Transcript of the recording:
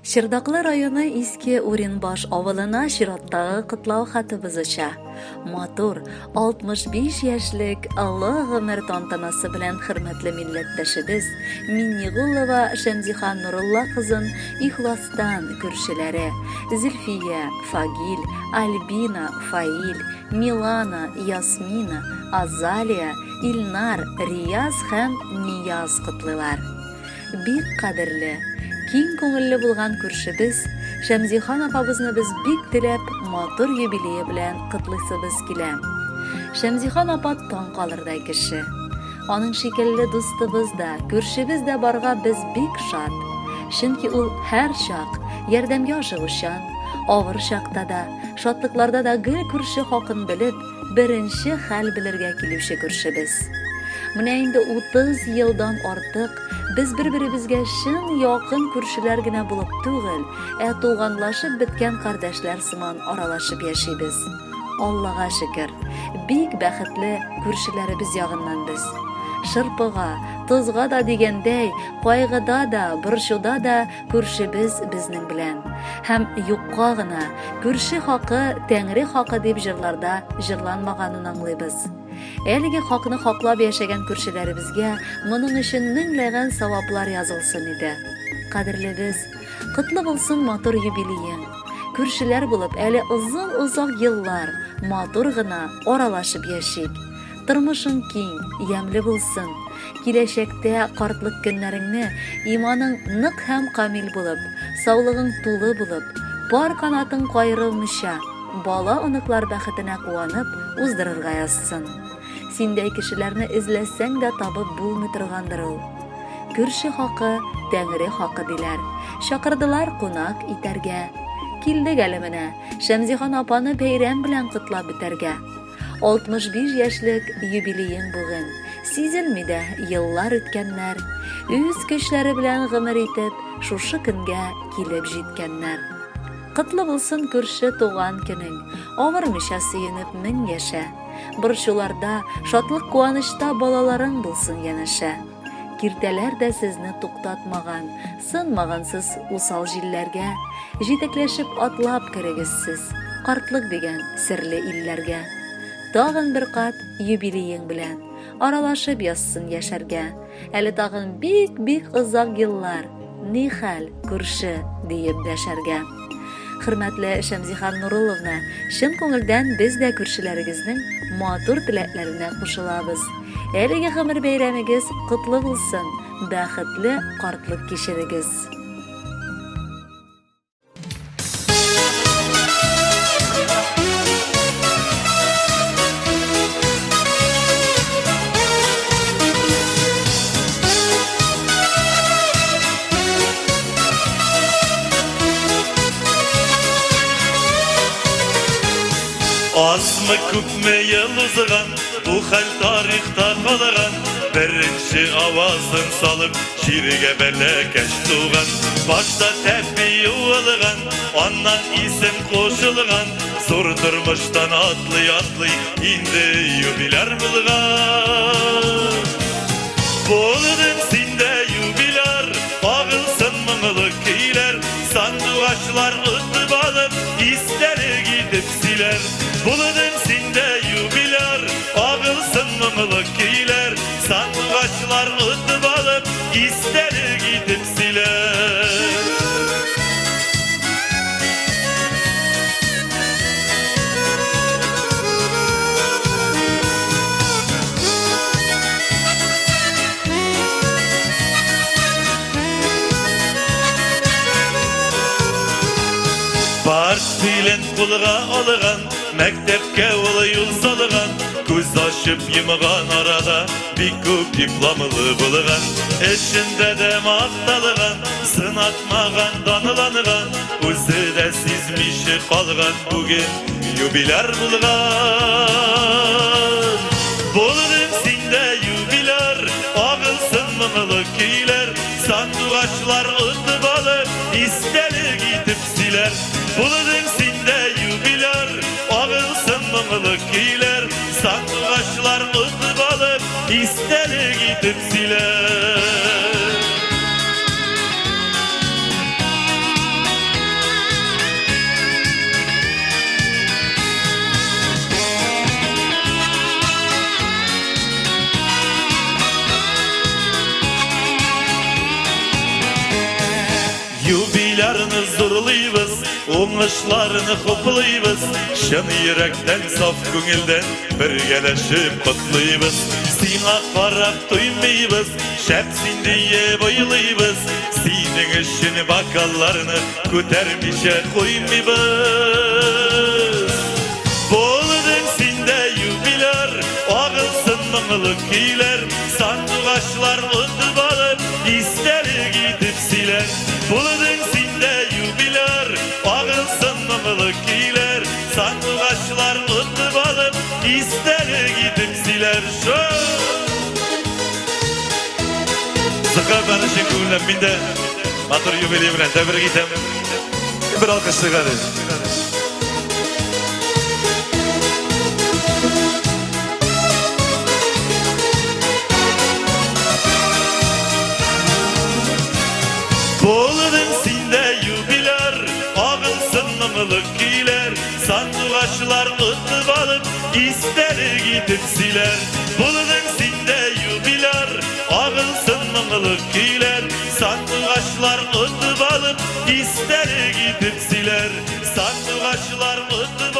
Шырдаклы районы Иске Уренбаш авылына чираттагы кытлау хатыбыз оча. Матур 65 яшьлек Алла гомер тантанасы белән хөрмәтле милләттәшебез Миннигулова Шәмзихан Нурулла кызын ихластан күршеләре Зөлфия, Фагил, Альбина, Фаил, Милана, Ясмина, Азалия, Илнар, Рияз һәм Нияз кытлылар. Бик кадерле киң күңелле булган күршебез Шәмзихан апабызны без бик теләп матур юбилее белән кытлыйсыбыз килә. Шәмзихан апа таң калырдай кеше. Аның шикелле дустыбыз да, күршебез дә барга без бик шат. Чөнки ул һәр чак ярдәмгә ашыгучан, авыр чакта да, шатлыкларда да гел күрше хакын белеп, беренче хәл белергә килүче күршебез. Менә инде 30 елдан артык без бер-беребезгә чын якын күршеләр генә булып түгел, туганлашып беткән кардәшләр сыман аралашып яшибез. Аллага шөкер, бик бәхетле күршеләребез ягыннан без. Шырпыга, тозга да дигәндәй, кайгыда да, борчуда да күршебез безнең белән. Һәм юкка гына күрше хакы, Тәңре хакы дип җырларда җырланмаганын аңлыйбыз. Әлеге хакны хаклап яшәгән күршеләребезгә моның өчен меңләгән саваплар язылсын иде. Кадерлебез, кытлы булсын матур юбилеең. Күршеләр булып әле озак еллар матур гына аралашып яшик. Тормышың киң, ямьле булсын. Киләчәктә картлык көннәреңне иманың нык һәм камил булып, саулыгың тулы булып, бар канатың кайрылмыйча, бала оныклар бәхетенә куанып уздырырга язсын. Синдәй кешеләрне эзләсәң дә табып булмый торгандыр ул. Күрше хакы, Тәңре хакы диләр. Чакырдылар кунак итәргә. Килдек әле менә, Шәмзихан апаны бәйрәм белән кытлап бетәргә. 65 яшьлек юбилеең бүген. Сизелми дә еллар үткәннәр. Үз көчләре белән гомер итеп, шушы көнгә килеп җиткәннәр. Кытлы булсын күрше туган көнең. Авырмыйча сөенеп мең яшә. Борчуларда, шатлык куанышта балаларың булсын янәшә. Киртәләр дә сезне туктатмаган, сынмагансыз усал җилләргә, җитәкләшеп атлап керегез сез, картлык дигән серле илләргә. Тагын бер кат юбилеең белән аралашып язсын яшәргә. Әле тагын бик озак еллар, ни хәл күрше диеп дәшәргә. Хөрмәтле Шәмзихан Нурулловна, чын күңелдән без дә күршеләрегезнең матур теләкләренә кушылабыз. Әлеге гомер бәйрәмегез котлы булсын, бәхетле картлык кичерегез. Азмы күпме ел узган, бу хәл тарихта калган. Беренче авазын салып, ширегә бәләкәш туган. Башта тәпи юылган, аннан исем кушылган. Зур тормыштан атлый, инде юбиляр булган. Булдың синдә юбиляр, агылсын моңлы көйләр. Сандугачлар үтеп алып, истәлек итеп силәр. Булдың синдә юбиляр, агылсын моңлы көйләр. Сандугачлар үтеп алып, истәлек итеп силәр. Партиялен кулга алган, мәктәпкә ул юл салган. Күз ачып йомган арада бик күп дипломлы булган. Эшендә дә макталган, сынатмаган, данланган. Үзе дә сизмичә калган, бүген юбиляр булган. Булдың синдә юбиляр, агылсын моңлы көйләр. Сандугачлар үтеп алып, истәлек итеп силәр. Булдың синдә юбиляр, агылсын моңлы көйләр. Сандугачлар үтеп алып, истәлек итеп силәр. Oңışlarını kutlayız, şın yürekten, saf көңілден біргелешіп құтлайбыз. Сиңа қарап тоймайбыз, шәпсин дие бойлайбыз. Синің үшін бокалларны көтермеше қоймайбыз. Болдың синде юбилер, ағылсын мұңлық күйлер. Сандуғашлар ұтып алып, истері кетіп силер. Болдың синде юбилер, ағылсын мұңлық күйлер. Sandığaçlar ıtıp alıp isteri gidip siler şu. Sıkı barışın güllemminde Matur yubiley bilen tebrik etem. Bir alkışlık hadi. Boğulun sinde yubiler, ağılsın mımılık giyiler. Sanduğaçlar ıtıp alıp isteri gidip siler. Bulunun sinde yubiler, ağılsın mımılık giyiler. Sanduğaçlar ıtıp alıp isteri gidip siler. Sanduğaçlar ıtıp